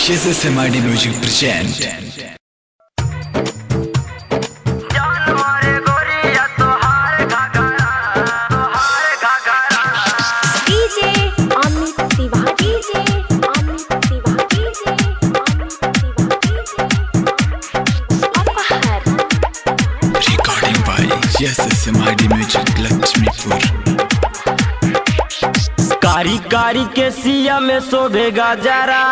SMID Music present recording by SMID Music Laxmipur. कारी कारी के सिया में शोभेगा जरा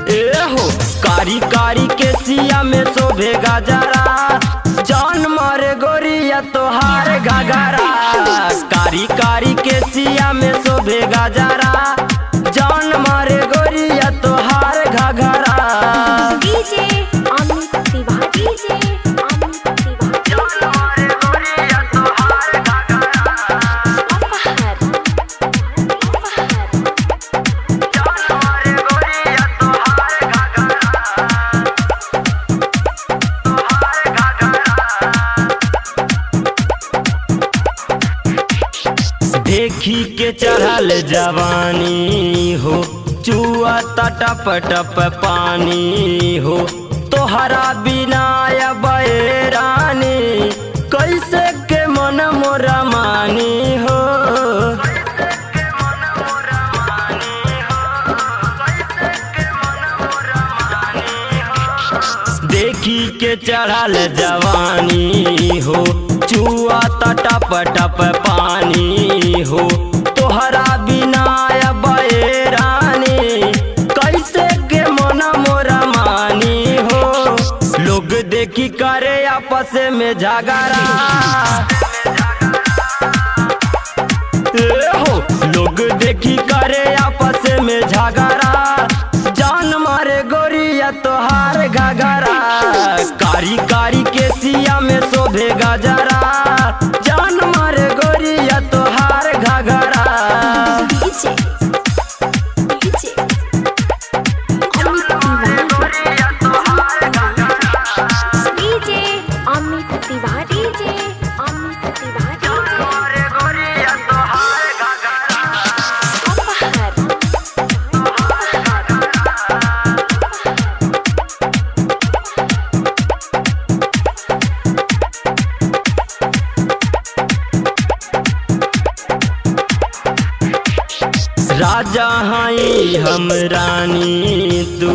ए हो, कारी कारी के सिया में शोभेगा जरा, जान मारे गोरिया तोहार घाघरा। कारी कारी के सिया में शोभेगा जरा, जान मारे गोरिया तोहार घाघरा। देखी के चढ़ल जवानी हो, चुआ टप टप पानी हो, तोहरा बिना बैरानी कैसे के मन मोरा मानी हो। देखी के चढ़ल जवानी हो, चुआ टप टप पानी हो, तोहरा बिना बैरानी कैसे के मन मोरा मानी हो। लोग देखी करे आपस में झगड़ा हो, लोग देखी करे आपस में झगड़ा, जान मारे गोरिया तोहार घाघरा। कारी कारी के सिया में शोभेगा जरा, जान मारे गोरिया तोहार घाघरा। राजा हाई हम रानी, तू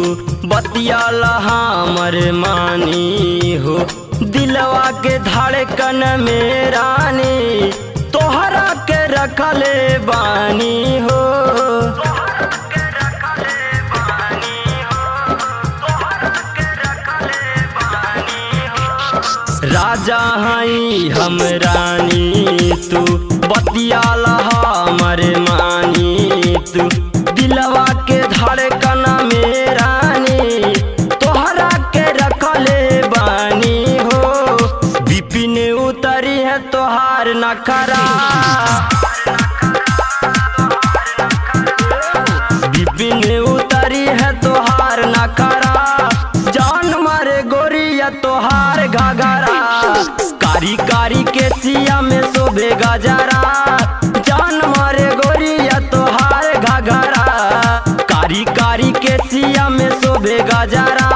बतियाला हमर मानी हो, दिलवा के धड़कन में रानी तोहरा के रखले बानी हो। राजा हाई हम रानी, तू बतियाला हमर मानी, तू दिलवा के धड़कन में रानी तोहरा के रखले बानी हो। बिपिन उतरी है तोहार नखरा, बिपिन उतरी है तोहार नखरा, जान मारे गोरिया तोहार घाघरा। कारी कारी के सिया में शोभेगा जरा, जान मारे गोरिया तोहार घाघरा। कारी कारी के सिया में शोभेगा जरा,